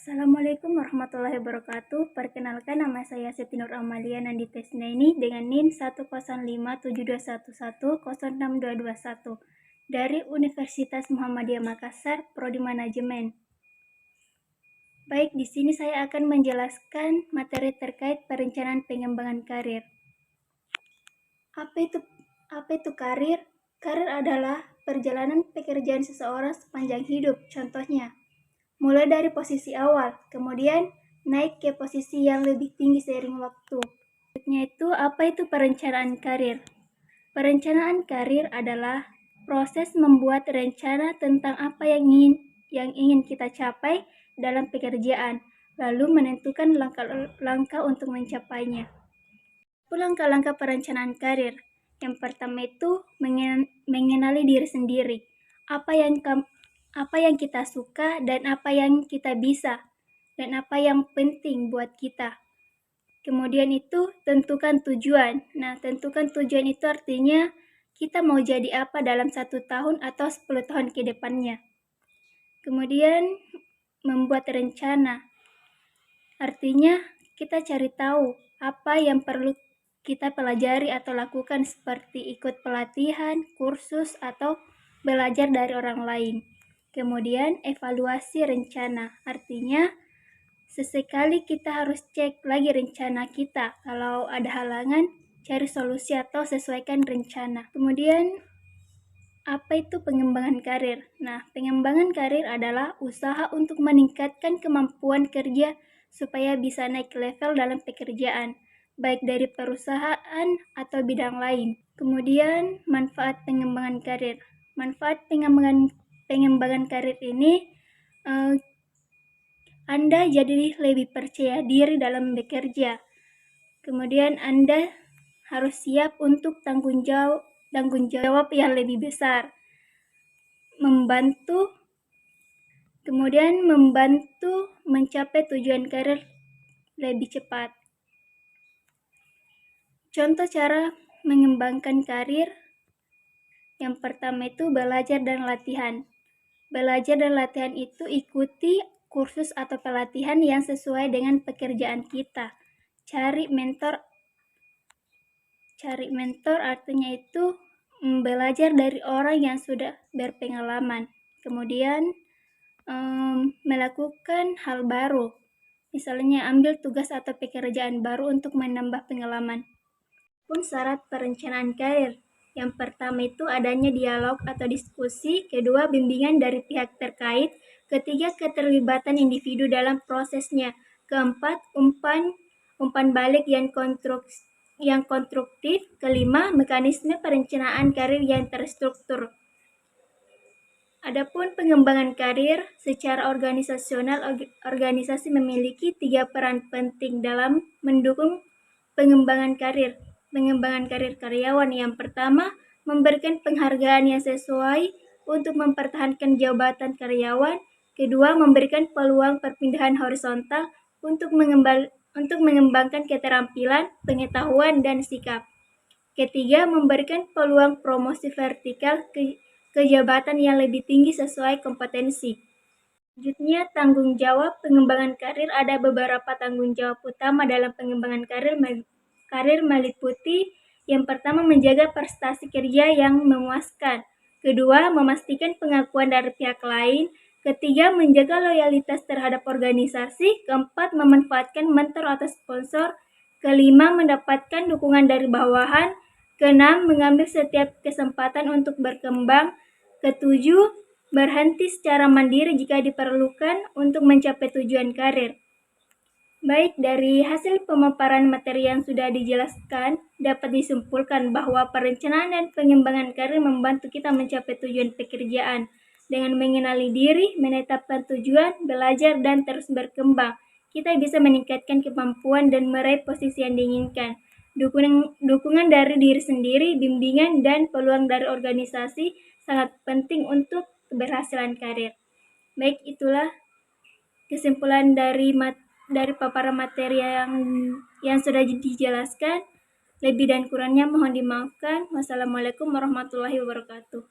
Assalamualaikum warahmatullahi wabarakatuh. Perkenalkan, nama saya Siti Nur Amalia Nandita Sinaini dengan NIM 1057211062221 dari Universitas Muhammadiyah Makassar, Prodi Manajemen. Baik, di sini saya akan menjelaskan materi terkait perencanaan pengembangan karir. Apa itu karir? Karir adalah perjalanan pekerjaan seseorang sepanjang hidup. Contohnya, mulai dari posisi awal, kemudian naik ke posisi yang lebih tinggi seiring waktu. Selanjutnya apa itu perencanaan karir? Perencanaan karir adalah proses membuat rencana tentang apa yang ingin kita capai dalam pekerjaan, lalu menentukan langkah-langkah untuk mencapainya. Langkah-langkah perencanaan karir. Yang pertama itu mengenali diri sendiri. Apa yang kita suka dan apa yang kita bisa dan apa yang penting buat kita. Kemudian itu tentukan tujuan. Nah, tentukan tujuan itu artinya kita mau jadi apa dalam 1 tahun atau 10 tahun ke depannya. Kemudian membuat rencana. Artinya kita cari tahu apa yang perlu kita pelajari atau lakukan, seperti ikut pelatihan, kursus, atau belajar dari orang lain. Kemudian evaluasi rencana, artinya sesekali kita harus cek lagi rencana kita. Kalau ada halangan, cari solusi atau sesuaikan rencana. Kemudian apa itu pengembangan karir? Nah, pengembangan karir adalah usaha untuk meningkatkan kemampuan kerja supaya bisa naik level dalam pekerjaan, baik dari perusahaan atau bidang lain. Kemudian manfaat pengembangan karir. Manfaat pengembangan karir ini, Anda jadi lebih percaya diri dalam bekerja. Kemudian Anda harus siap untuk tanggung jawab yang lebih besar. Kemudian membantu mencapai tujuan karir lebih cepat. Contoh cara mengembangkan karir. Yang pertama itu belajar dan latihan. Belajar dan latihan itu ikuti kursus atau pelatihan yang sesuai dengan pekerjaan kita. Cari mentor artinya itu belajar dari orang yang sudah berpengalaman. Kemudian melakukan hal baru. Misalnya ambil tugas atau pekerjaan baru untuk menambah pengalaman. Pun syarat perencanaan karir. Yang pertama itu adanya dialog atau diskusi, kedua bimbingan dari pihak terkait, ketiga keterlibatan individu dalam prosesnya, keempat umpan balik yang konstruktif, kelima mekanisme perencanaan karir yang terstruktur. Adapun pengembangan karir secara organisasional, organisasi memiliki 3 peran penting dalam mendukung pengembangan karir karyawan. Yang pertama, memberikan penghargaan yang sesuai untuk mempertahankan jabatan karyawan. Kedua, memberikan peluang perpindahan horizontal untuk mengembangkan keterampilan, pengetahuan, dan sikap. Ketiga, memberikan peluang promosi vertikal ke jabatan yang lebih tinggi sesuai kompetensi. Selanjutnya, tanggung jawab pengembangan karir. Ada beberapa tanggung jawab utama dalam pengembangan karir meliputi yang pertama, menjaga prestasi kerja yang memuaskan. Kedua, memastikan pengakuan dari pihak lain. Ketiga, menjaga loyalitas terhadap organisasi. Keempat, memanfaatkan mentor atau sponsor. Kelima, mendapatkan dukungan dari bawahan. Keenam, mengambil setiap kesempatan untuk berkembang. Ketujuh, berhenti secara mandiri jika diperlukan untuk mencapai tujuan karir. Baik, dari hasil pemaparan materi yang sudah dijelaskan, dapat disimpulkan bahwa perencanaan dan pengembangan karir membantu kita mencapai tujuan pekerjaan. Dengan mengenali diri, menetapkan tujuan, belajar, dan terus berkembang, kita bisa meningkatkan kemampuan dan meraih posisi yang diinginkan. Dukungan dari diri sendiri, bimbingan, dan peluang dari organisasi sangat penting untuk keberhasilan karir. Baik, itulah kesimpulan dari paparan materi yang sudah dijelaskan. Lebih dan kurangnya mohon dimaafkan. Wassalamualaikum warahmatullahi wabarakatuh.